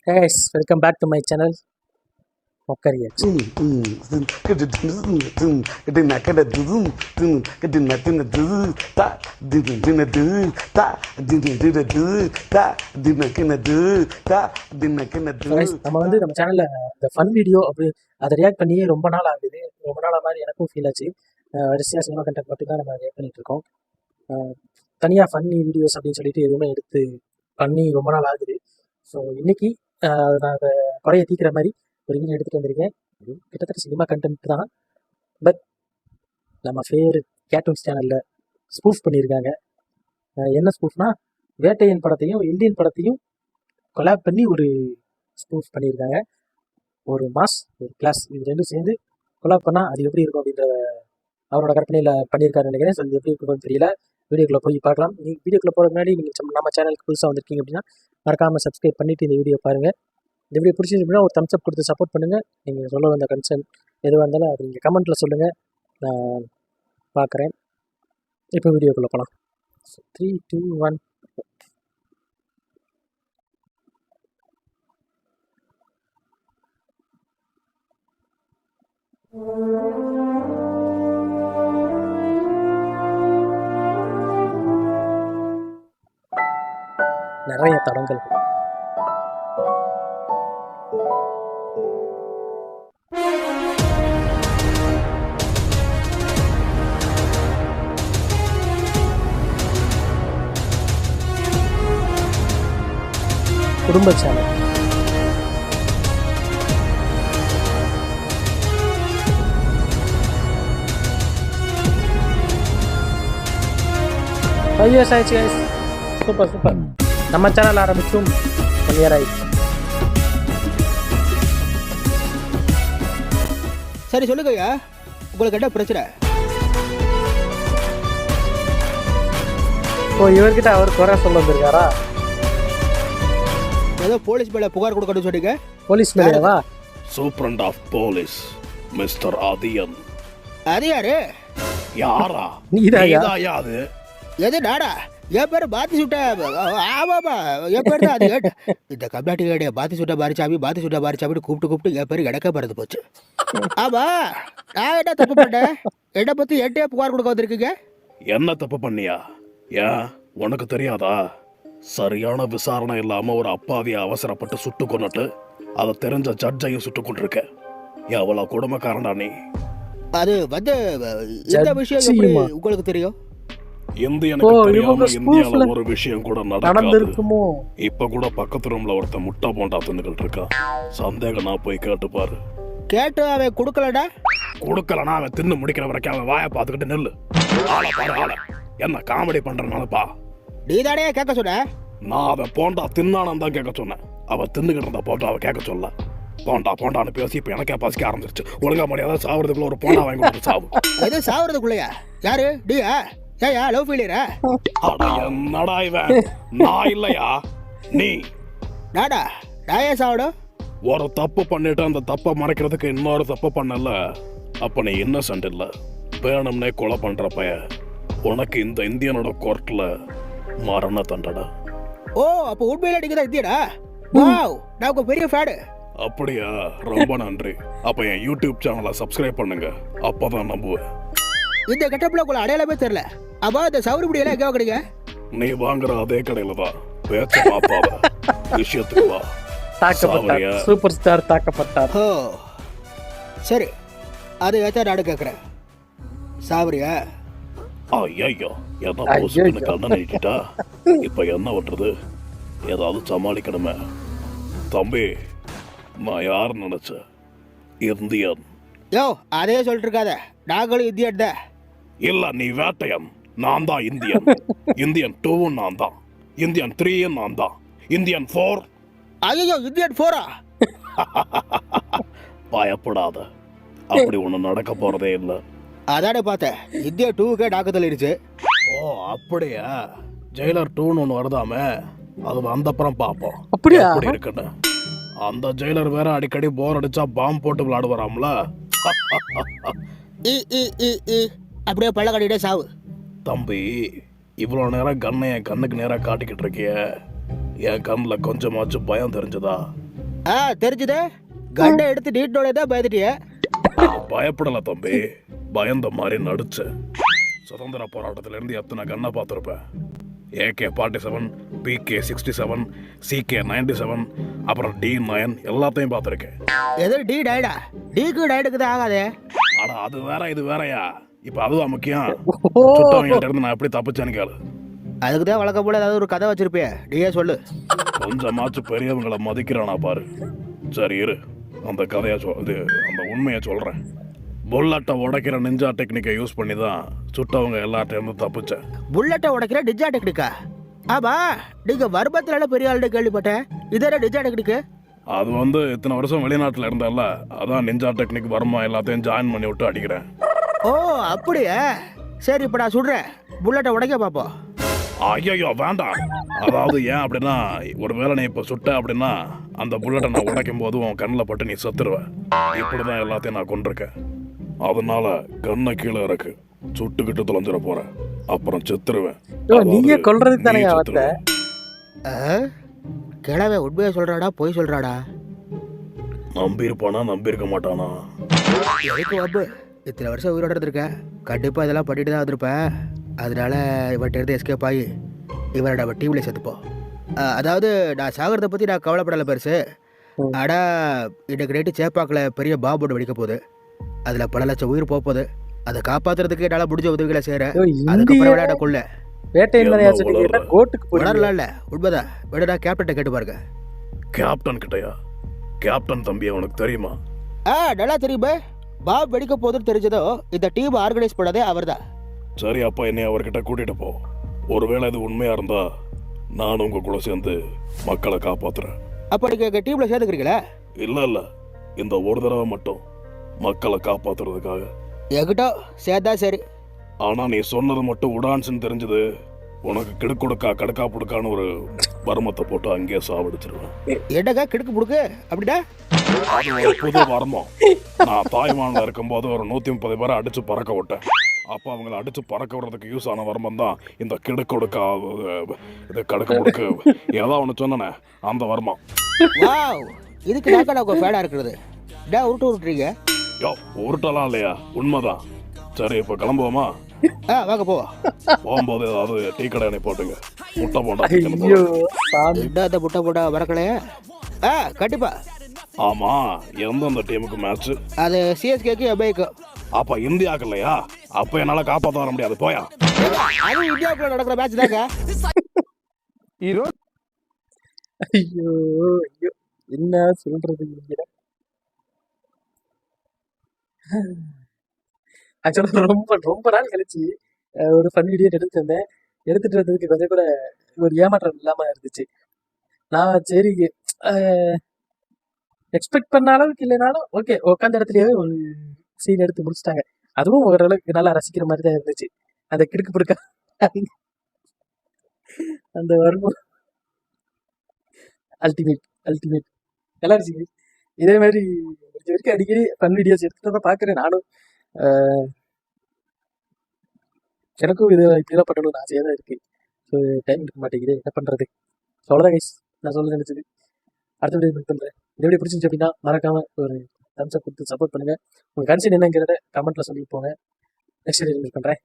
Guys, welcome back to my channel, Mokkariya. Guys, நம்ம சேனல்ல இந்த ஃபன் வீடியோ அப்படி அதை ரியாக்ட் பண்ணி ரொம்ப நாள் ஆகுது. ரொம்ப நாள் மாதிரி எனக்கும் ஃபீல் ஆச்சு. வரிசையாக சினிமா கண்டென்ட் மட்டும் தான் நம்ம ரியாக்ட் பண்ணிட்டு இருக்கோம். தனியாக ஃபன்னி வீடியோஸ் அப்படின்னு சொல்லிட்டு எதுவுமே எடுத்து பண்ணி ரொம்ப நாள் ஆகுது. ஸோ இன்னைக்கு நான் அதை குறைய தீக்கிற மாதிரி ஒரு வீடியோ எடுத்துகிட்டு வந்திருக்கேன். கிட்டத்தட்ட சினிமா கண்டென்ட் தான், பட் நம்ம ஃபேவரட் கேட்டூன்ஸ் சேனலில் ஸ்பூஃப் பண்ணியிருக்காங்க. என்ன ஸ்பூஃப்னா, வேட்டையன் படத்தையும் இந்தியன் படத்தையும் கொலாப் பண்ணி ஒரு ஸ்பூஃப் பண்ணியிருக்காங்க. ஒரு மாஸ், ஒரு கிளாஸ், இது ரெண்டும் சேர்ந்து கொலாப் பண்ணால் அது எப்படி இருக்கும் அப்படின்ற அவரோட கற்பனையில் பண்ணியிருக்காருன்னு நினைக்கிறேன். ஸோ இது எப்படி இருக்குன்னு தெரியல. வீடியோக்குள்ளே போய் பார்க்கலாம். நீங்கள் வீடியோக்குள்ளே போகிற முன்னாடி நீங்கள் நம்ம சேனலுக்கு புதுசாக வந்திருக்கீங்க அப்படின்னா மறக்காமல் சப்ஸ்கிரைப் பண்ணிவிட்டு இந்த வீடியோ பாருங்கள். இந்த வீடியோ பிடிச்சிருக்கு அப்படின்னா ஒரு தம்ஸ் அப் கொடுத்து சப்போர்ட் பண்ணுங்கள். நீங்கள் சொல்ல வந்த கன்சர்ன் எதுவாக இருந்தாலும் அது நீங்கள் கமெண்ட்டில் சொல்லுங்கள், நான் பார்க்குறேன். இப்போ வீடியோக்குள்ளே போகலாம். 3, 2, 1. நிறைய தடங்கள். குடும்ப சேனல். ஐயோ ஆயிடுச்சு கைஸ். Super super. நம்ம சேனல் ஆரம்பிச்சும் 1 year ஆயிடுச்சு. சரி சொல்லுங்கய்யா, உங்களுக்கு என்ன பிரச்சனை? ஓ, இவர்கிட்ட அவர் குறை சொல்ல வந்திருக்காரா? ஏதோ போலீஸ் மேல புகார் கொடுக்கணும்னு சொன்னீங்க. போலீஸ் மேலேவா? Superintendent of police mister Adhiyan. அது யாரு? யாரா? நீதாயா? அது எது நாடா? என் பேரு பாத்தி சுட்ட. ஆமாமா, என் பேர் தான். அது கேட்டு இந்த கம்ப்ளாட்டி கேடைய பாத்தி சுட்ட பாரிச்சாமி கூப்பிட்டு என் பேரு இடக்க பறந்து போச்சு. ஆமா, நான் என்ன தப்பு பண்ணேன்? என்னை பத்தி என்கிட்ட புகார் கொடுக்க வந்திருக்கீங்க? என்ன தப்பு பண்ணியா? ஏன் உனக்கு தெரியாதா? சரியான விசாரணை இல்லாம ஒரு அப்பாவிய அவசரப்பட்டு சுட்டு கொண்டுட்டு அதை தெரிஞ்ச ஜட்ஜையும் சுட்டு கொண்டிருக்க. எவ்வளவு கொடுமைக்காரன்டா நீ. அது வந்து இந்த விஷயம் எப்படி உங்களுக்கு தெரியும்? இந்தியனுக்கு தெரியாம இந்தியால ஒரு விஷயம் கூட நடந்திருக்குமோ? இப்ப கூட பக்கத்து ரூம்ல ஒருத்த முட்டை போண்டா தின்னுகிட்டு இருக்கா. சந்தேகம் நான் போய் கேட்டு பாரு. கேட்டு அவன் கொடுக்கலடா? கொடுக்கலனா அவன் தின்னு முடிக்கிற வரைக்கும் அவன் வாயை பார்த்துக்கிட்டு நெல்லு. ஆளை பாரு ஆளை. என்ன காமெடி பண்றனாலப்பா? நீதானே கேட்க சொன்ன? நான் அவன் போண்டா தின்னானு தான் கேட்க சொன்னேன். அவன் தின்னுகிட்டு இருந்தா போண்டா அவன் கேட்க சொல்ல. போண்டான்னு பேசி இப்ப எனக்கே பசிக்க ஆரம்பிச்சிருச்சு. ஒழுங்கா முடியாத சாவறதுக்குள்ள ஒரு போண்டா வாங்கி கொடுத்து சாவு. எது சாவறதுக்குள்ளயா? யாரு டியா? ஏயா லவ் ஃபெயிலியரா? அட என்னடா இவன்? நான் இல்லையா, நீ. நாடா நான் ஏன் சாவடும்? ஒரு தப்பு பண்ணிட்டு அந்த தப்பை மறைக்கிறதுக்கு இன்னொரு தப்பு பண்ணல. அப்ப நீ இன்னசென்ட் இல்ல, வேணும்னே கொலை பண்ற பைய. உனக்கு இந்த இந்தியனோட கோர்ட்ல மரண தண்டனை. ஓ, அப்ப உண்மையில நீங்க தான் இந்தியனா? வாவ், நான் உங்க பெரிய ஃபேன். அப்படியா? ரொம்ப நன்றி. அப்ப என் யூடியூப் சேனலை சப்ஸ்கிரைப் பண்ணுங்க, அப்பதான் நம்புவேன். இந்த கெட்டப்ல உங்களை அடையாளமே தெரியல. அப்பா இந்த சவுரி முடியல எங்க வாங்குறீங்க? நீ வாங்குற அதே கடையில தான். பேச்ச பாப்பாவ, விஷயத்துக்கு வா. தாக்கப்பட்டார், சூப்பர் ஸ்டார் தாக்கப்பட்டார். ஓ சரி, அது ஏத்த நாடு கேக்குறேன். சாவரியா? ஐயோ, என்ன போஸ்ட் கண்ணன் நீட்டிட்டா. இப்ப என்ன பண்றது? ஏதாவது சமாளிக்கணுமே. தம்பி, நான் யார் நினைச்ச? இந்தியன். யோ, அதே சொல்லிட்டு இருக்காத. நாங்களும் இந்தியன் தான். இல்ல, நீ வேட்டையன், நான் தான் இந்தியன். இந்தியன் 2 நான் தான். இந்தியன் 3 நான் தான். இந்தியன் 4. ஐயோ, இந்தியன் 4ஆ? பயப்படாத, அப்படி ஒண்ணு நடக்க போறதே இல்ல. அதானே பார்த்தேன். India 2க்கே dog தள்ளிடுச்சு. ஓ அப்படியா? ஜெயிலர் 2ன்னு ஒன்று வருதாமே, அது வந்தப்புறம் பார்ப்போம் அப்படியா எப்படி இருக்குன்னு. அந்த ஜெயிலர் வேற அடிக்கடி போர் அடிச்சா பாம்பு போட்டு விளையாடுவாராம்ல. அப்படியே பள்ள கட்டிட்டே சாவு. தம்பி, இவ்வளோ நேரம் கண்ணை என் கண்ணுக்கு நேராக காட்டிக்கிட்டு இருக்கிய, என் கண்ணில் கொஞ்சமாச்சும் பயம் தெரிஞ்சதா? தெரிஞ்சுதே. கண்ணை எடுத்து நீட்டோட தான் பயந்துட்டிய. நான் பயப்படல தம்பி, பயந்த மாதிரி நடிச்சேன். சுதந்திர போராட்டத்துல இருந்து எத்தனை கண்ணை பார்த்துருப்பேன். AK-47, PK-67, CK-97, அப்புறம் D9 எல்லாத்தையும் பார்த்துருக்கேன். எது டி டயடா? டிக்கு டயடுக்கு தான் ஆகாதே. ஆனா அது வேற இது வேறயா? இப்ப அதுதான் முக்கியம். சுட்டவங்கள்ட்ட இருந்து நான் எப்படி தப்பிச்சேன்னு கேளு. அதுக்கு தான் வழக்கம் போல ஏதாவது ஒரு கதை வச்சிருப்பிய. நீயே சொல்லு. கொஞ்சமாச்சும் பெரியவங்களை மதிக்கிறானா பாரு. சரி இரு, அந்த கதையை அந்த உண்மையை சொல்றேன். புல்லட்டை உடைக்கிற நிஞ்சா டெக்னிக்கை யூஸ் பண்ணி தான் சுட்டவங்க எல்லாத்தையும் தப்பிச்சேன். புல்லட்டை உடைக்கிற டிஜா டெக்னிக்கா? ஆமா, நீங்க வர்மத்தினால பெரிய ஆளுடைய கேள்விப்பட்டேன். இதே டிஜா டெக்னிக்கு? அது இத்தனை வருஷம் வெளிநாட்டில் இருந்தல்ல, அதான் நிஞ்சா டெக்னிக் வர்மா எல்லாத்தையும் ஜாயின் பண்ணி விட்டு அடிக்கிறேன். ஓ அப்படியா? சரி, இப்போ நான் சுடுறேன். புல்லட்டை உடைக்க பார்ப்போம். ஐயோ வேண்டாம். அதாவது ஏன் அப்படின்னா, ஒருவேளை நீ இப்போ சுட்ட அப்படின்னா அந்த புல்லட்டை நான் உடைக்கும் போது உன் கண்ணில் பட்டு நீ செத்துருவ. இப்படிதான் எல்லாத்தையும் நான் கொண்டிருக்கேன். அதனால கண்ணை கீழே இறக்கு, சுட்டுக்கிட்டு தொலைஞ்சிட போறேன், அப்புறம் செத்துருவேன். நீங்க கொல்றதுக்கு தானே அவத்த? கிழவை உண்மையை சொல்றாடா பொய் சொல்றாடா? நம்பியிருப்பானா நம்பியிருக்க மாட்டானா? எதுக்கு வம்பு? இத்தனை வருஷம் உயிரோட இருந்திருக்கேன். கண்டிப்பா இதெல்லாம் பண்ணிட்டு தான் வந்திருப்பேன். அதனால இவன்கிட்ட இருந்து எஸ்கேப் ஆகி இவனோட அவன் டீம்ல சேர்த்துப்போம். அதாவது நான் சாகிறத பற்றி நான் கவலைப்படலை பெருசு. ஆனால் இன்னைக்கு நைட்டு சேப்பாக்கில் பெரிய பாம்போடு வெடிக்க போகுது. அதில் பல லட்சம் உயிர் போகுது. அதை காப்பாற்றுறதுக்கு என்னால் முடிஞ்ச உதவிகளை செய்கிறேன். அதுக்கப்புறம் விளையாட கொள்ள உணரலாம் இல்லை. உண்மைதான். விடா கேப்டன் கேட்டு பாருங்க. கேப்டன் கிட்டயா? கேப்டன் தம்பி உனக்கு தெரியுமா? நல்லா தெரியுமே. பாப் வெடிக்க போகுதுன்னு தெரிஞ்சதோ இந்த டீம் ஆர்கனைஸ் பண்ணதே அவர் தான். சரி, அப்பா என்னை அவர்கிட்ட கூட்டிட்டு போ. ஒருவேளை இது உண்மையா இருந்தா நான் உங்க கூட சேர்ந்து மக்களை காப்பாத்துறேன். அப்ப நீங்க எங்க டீம்ல சேர்ந்துக்கிறீங்களா? இல்ல, இந்த ஒரு தடவை மட்டும் மக்களை காப்பாத்துறதுக்காக என்கிட்ட சேர்ந்தா சரி. ஆனா நீ சொன்னது மட்டும் உடான்ஸ்ன்னு தெரிஞ்சது, உனக்கு கிடுக்குடுக்கா கடுக்கா புடுக்கான்னு ஒரு வர்மத்தை போட்டு அங்கேயே சாவடிச்சிருவேன். என்னக்கா கிடுக்கு புடுக்கு அப்படின்னா? அது ஒரு புது வர்மம். நான் தாய்வான்ல இருக்கும்போது ஒரு 130 பேரை அடிச்சு பறக்க விட்டேன். அப்போ அவங்களை அடிச்சு பறக்க விடுறதுக்கு யூஸ் ஆன வர்மம் தான் இந்த கிடுக்குடுக்கா, இது கடுக்கு புடுக்கு ஏதாவது ஒன்று சொன்னனே அந்த வர்மம். இதுக்கு நான் உங்க ஃபேனா இருக்கிறது. உருட்டு உருட்டுறீங்க. யோ, உருட்டலாம் இல்லையா? உண்மைதான். சரி, இப்போ கிளம்புவோமா? வாங்க போவோம். போகும்போது ஏதாவது டீ கடை போட்டுங்க. முட்டை போண்டா. அந்த முட்டை போண்டா வரக்கலையா? கண்டிப்பா. ஆமா, எந்தெந்த டீமுக்கு மேட்ச்? அது சிஎஸ்கேக்கு எம்ஐக்கு. அப்ப இந்தியாவுக்கு இல்லையா? அப்ப என்னால காப்பாற்ற வர முடியாது. போயா? அது இந்தியாவுக்குள்ள நடக்கிற மேட்ச் தாங்க. ஐயோ ஐயோ, என்ன சொல்றது? ஆக்சுவலா ரொம்ப ரொம்ப நாள் கழிச்சு ஒரு ஃபன் வீடியோ எடுத்துட்டு வந்தேன். எடுத்துட்டு வந்ததுக்கு கொஞ்சம் கூட ஒரு ஏமாற்றம் இல்லாம இருந்துச்சு. நான் சரி எக்ஸ்பெக்ட் பண்ண அளவுக்கு இல்லைனாலும் ஓகே, உட்காந்த இடத்துலயே ஒரு சீன் எடுத்து முடிச்சிட்டாங்க. அதுவும் ஓரளவுக்கு நல்லா ரசிக்கிற மாதிரி தான் இருந்துச்சு. அந்த கிடுக்கு பிடுக்கா அந்த வரும்போது அல்டிமேட் அல்டிமேட் நல்லா இருந்துச்சு. இதே மாதிரி வரைக்கும் அடிக்கடி ஃபன் வீடியோஸ் எடுத்துட்டு தான் பார்க்குறேன் நானும். எனக்கும் இது இப்படிலாம் பண்ணணும்னு ஆசையாக தான் இருக்குது. ஸோ டைம் இருக்க மாட்டேங்குது, என்ன பண்ணுறது? அவ்வளோதான் கைஸ், நான் சொல்ல நினச்சது. அடுத்த வீடியோ மீட் பண்ணுறேன். இந்த வீடியோ பிடிச்சிருந்துச்சு அப்படின்னா மறக்காமல் ஒரு தம்ஸ் அப் கொடுத்து சப்போர்ட் பண்ணுங்கள். உங்கள் கன்சர்ன் என்னங்கிறத கமெண்ட்டில் சொல்லிட்டு போங்க. நெக்ஸ்ட் வீடியோ மீட் பண்ணுறேன்.